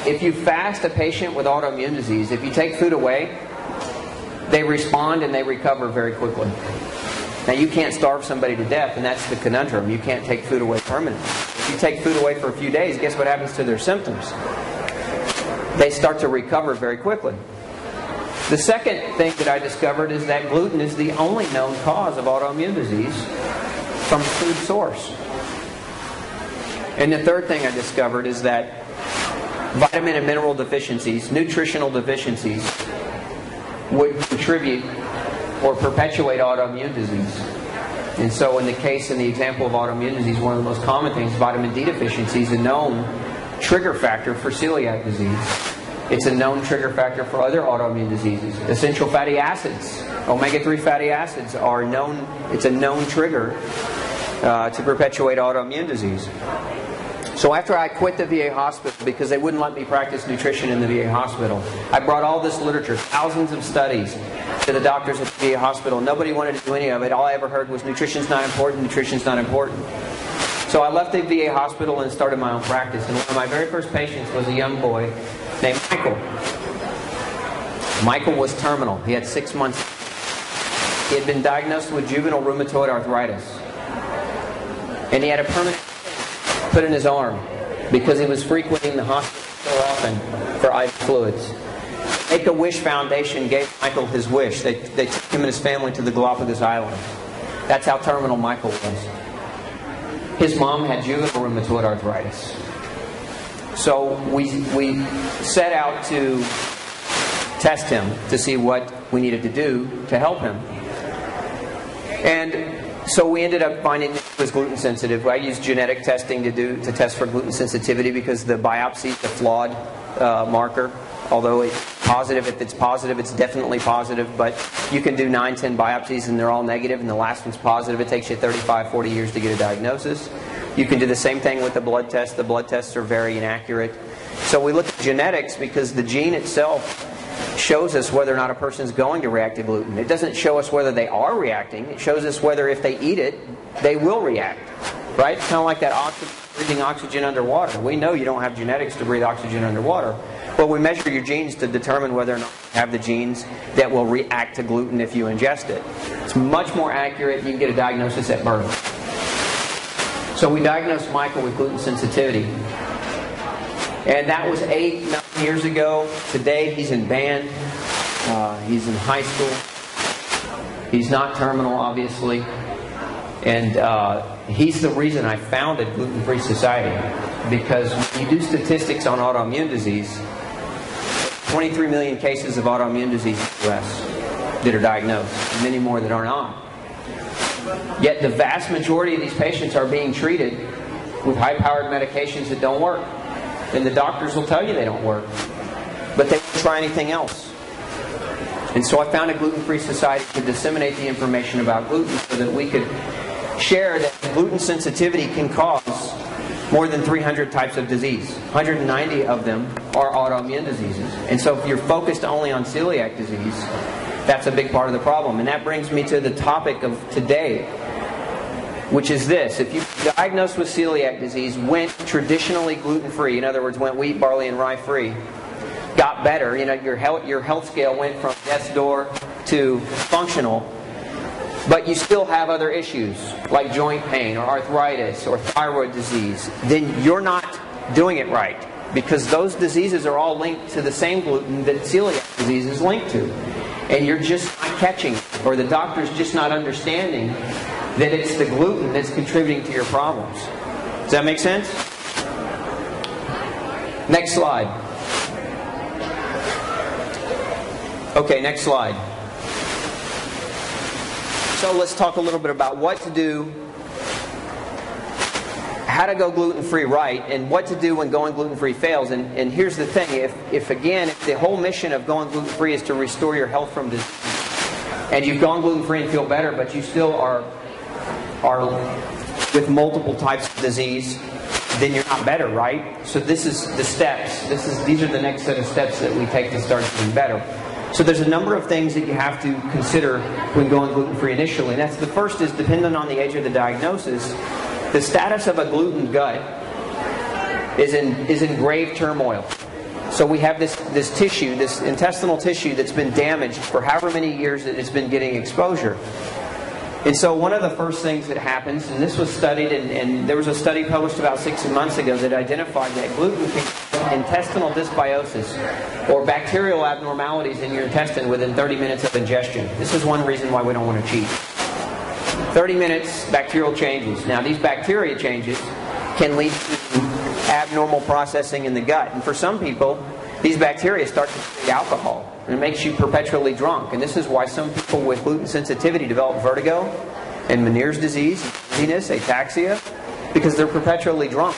if you fast a patient with autoimmune disease, if you take food away, they respond and they recover very quickly. Now, you can't starve somebody to death, and that's the conundrum. You can't take food away permanently. If you take food away for a few days, guess what happens to their symptoms? They start to recover very quickly. The second thing that I discovered is that gluten is the only known cause of autoimmune disease from food source. And the third thing I discovered is that vitamin and mineral deficiencies, nutritional deficiencies, would contribute or perpetuate autoimmune disease. And so in the example of autoimmune disease, one of the most common things, vitamin D deficiency, is a known trigger factor for celiac disease. It's a known trigger factor for other autoimmune diseases. Essential fatty acids, omega-3 fatty acids are known, it's a known trigger to perpetuate autoimmune disease. So after I quit the VA hospital because they wouldn't let me practice nutrition in the VA hospital, I brought all this literature, thousands of studies, to the doctors at the VA hospital. Nobody wanted to do any of it. All I ever heard was nutrition's not important, nutrition's not important. So I left the VA hospital and started my own practice. And one of my very first patients was a young boy named Michael. Michael was terminal. He had 6 months. He had been diagnosed with juvenile rheumatoid arthritis. And he had a permanent put in his arm because he was frequenting the hospital so often for IV fluids. Make-A-Wish Foundation gave Michael his wish. They took him and his family to the Galapagos Islands. That's how terminal Michael was. His mom had juvenile rheumatoid arthritis. So we set out to test him to see what we needed to do to help him. And so we ended up finding he was gluten sensitive. I used genetic testing to test for gluten sensitivity because the biopsy is a flawed marker. Although it's positive, if it's positive, it's definitely positive. But you can do 9, 10 biopsies and they're all negative, and the last one's positive. It takes you 35, 40 years to get a diagnosis. You can do the same thing with the blood test. The blood tests are very inaccurate. So we look at genetics because the gene itself shows us whether or not a person is going to react to gluten. It doesn't show us whether they are reacting. It shows us whether if they eat it, they will react. Right? It's kind of like that breathing oxygen underwater. We know you don't have genetics to breathe oxygen underwater. Well, we measure your genes to determine whether or not you have the genes that will react to gluten if you ingest it. It's much more accurate. You can get a diagnosis at birth. So we diagnosed Michael with gluten sensitivity. And that was 8, 9 years ago. Today he's in band. He's in high school. He's not terminal, obviously. And he's the reason I founded Gluten Free Society. Because when you do statistics on autoimmune disease, 23 million cases of autoimmune disease in the U.S. that are diagnosed, and many more that are not. Yet the vast majority of these patients are being treated with high-powered medications that don't work. And the doctors will tell you they don't work. But they won't try anything else. And so I founded Gluten Free Society to disseminate the information about gluten so that we could share that gluten sensitivity can cause more than 300 types of disease. 190 of them are autoimmune diseases. And so if you're focused only on celiac disease, that's a big part of the problem. And that brings me to the topic of today, which is this. If you're diagnosed with celiac disease, went traditionally gluten-free, in other words, went wheat, barley, and rye-free, got better, your health scale went from death's door to functional, but you still have other issues like joint pain or arthritis or thyroid disease, then you're not doing it right, because those diseases are all linked to the same gluten that celiac disease is linked to. And you're just not catching it, or the doctor's just not understanding that it's the gluten that's contributing to your problems. Does that make sense? Next slide. Okay, next slide. So let's talk a little bit about what to do, how to go gluten-free right, and what to do when going gluten-free fails. And here's the thing, if the whole mission of going gluten-free is to restore your health from disease, and you've gone gluten-free and feel better, but you still are with multiple types of disease, then you're not better, right? So this is the steps. These are the next set of steps that we take to start getting better. So there's a number of things that you have to consider when going gluten-free initially. And the first is, depending on the age of the diagnosis, the status of a gluten gut is in grave turmoil. So we have this tissue, this intestinal tissue that's been damaged for however many years that it's been getting exposure. And so one of the first things that happens, and this was studied, and there was a study published about 6 months ago that identified that gluten can cause intestinal dysbiosis, or bacterial abnormalities in your intestine within 30 minutes of ingestion. This is one reason why we don't want to cheat. 30 minutes, bacterial changes. Now these bacteria changes can lead to abnormal processing in the gut. And for some people, these bacteria start to create alcohol. And it makes you perpetually drunk. And this is why some people with gluten sensitivity develop vertigo and Meniere's disease, dizziness, ataxia, because they're perpetually drunk.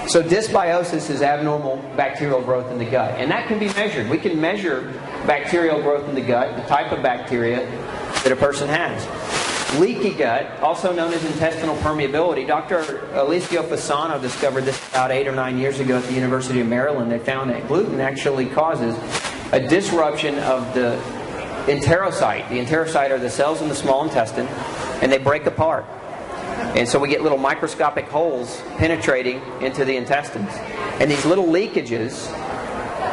So dysbiosis is abnormal bacterial growth in the gut. And that can be measured. We can measure bacterial growth in the gut, the type of bacteria that a person has. Leaky gut, also known as intestinal permeability. Dr. Alessio Fasano discovered this about 8 or 9 years ago at the University of Maryland. They found that gluten actually causes a disruption of the enterocyte. The enterocyte are the cells in the small intestine, and they break apart. And so we get little microscopic holes penetrating into the intestines. And these little leakages,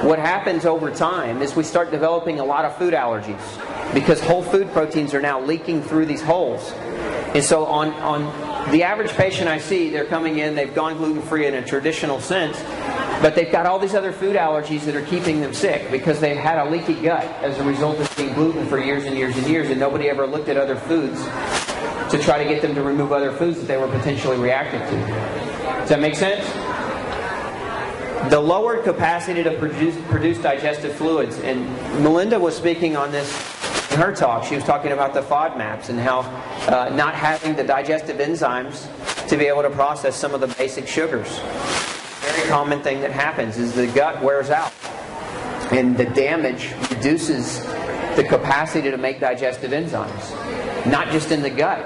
what happens over time is we start developing a lot of food allergies, because whole food proteins are now leaking through these holes. And so on the average patient I see, they're coming in, they've gone gluten-free in a traditional sense, but they've got all these other food allergies that are keeping them sick because they've had a leaky gut as a result of eating gluten for years and years and years, and nobody ever looked at other foods to try to get them to remove other foods that they were potentially reactive to. Does that make sense? The lowered capacity to produce digestive fluids, and Melinda was speaking on this in her talk. She was talking about the FODMAPs and how not having the digestive enzymes to be able to process some of the basic sugars. Very common thing that happens is the gut wears out, and the damage reduces the capacity to make digestive enzymes. Not just in the gut.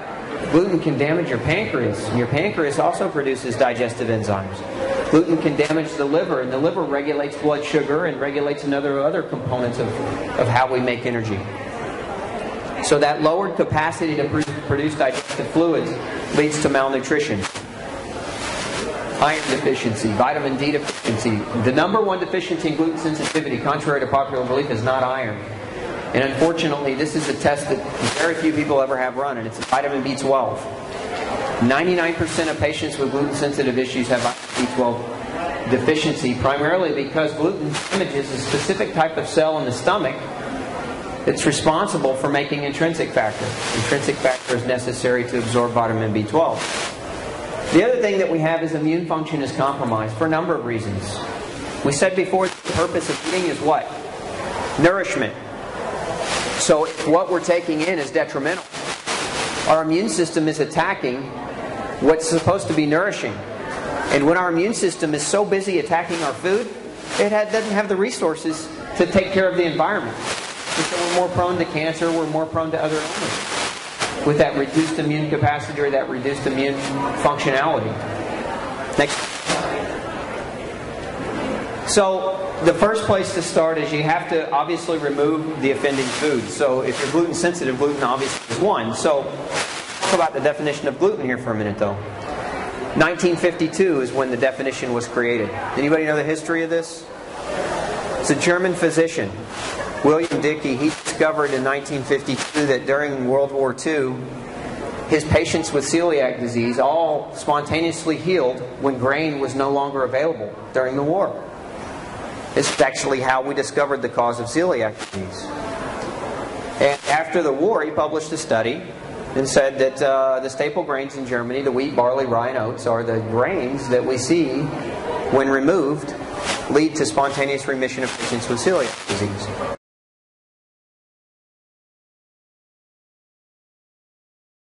Gluten can damage your pancreas, and your pancreas also produces digestive enzymes. Gluten can damage the liver, and the liver regulates blood sugar and regulates other components of how we make energy. So that lowered capacity to produce digestive fluids leads to malnutrition. Iron deficiency, vitamin D deficiency. The number one deficiency in gluten sensitivity, contrary to popular belief, is not iron. And unfortunately, this is a test that very few people ever have run, and it's vitamin B12. 99% of patients with gluten-sensitive issues have vitamin B12 deficiency, primarily because gluten damages a specific type of cell in the stomach that's responsible for making intrinsic factor. Intrinsic factor is necessary to absorb vitamin B12. The other thing that we have is immune function is compromised for a number of reasons. We said before the purpose of eating is what? Nourishment. So if what we're taking in is detrimental, our immune system is attacking what's supposed to be nourishing. And when our immune system is so busy attacking our food, it doesn't have the resources to take care of the environment. And so we're more prone to cancer, we're more prone to other illnesses with that reduced immune capacity or that reduced immune functionality. Next. So the first place to start is you have to obviously remove the offending foods. So if you're gluten sensitive, gluten obviously is one. So let's talk about the definition of gluten here for a minute though. 1952 is when the definition was created. Anybody know the history of this? It's a German physician, William Dickey. He discovered in 1952 that during World War II, his patients with celiac disease all spontaneously healed when grain was no longer available during the war. This is actually how we discovered the cause of celiac disease. And after the war, he published a study and said that the staple grains in Germany, the wheat, barley, rye, and oats, are the grains that we see, when removed, lead to spontaneous remission of patients with celiac disease.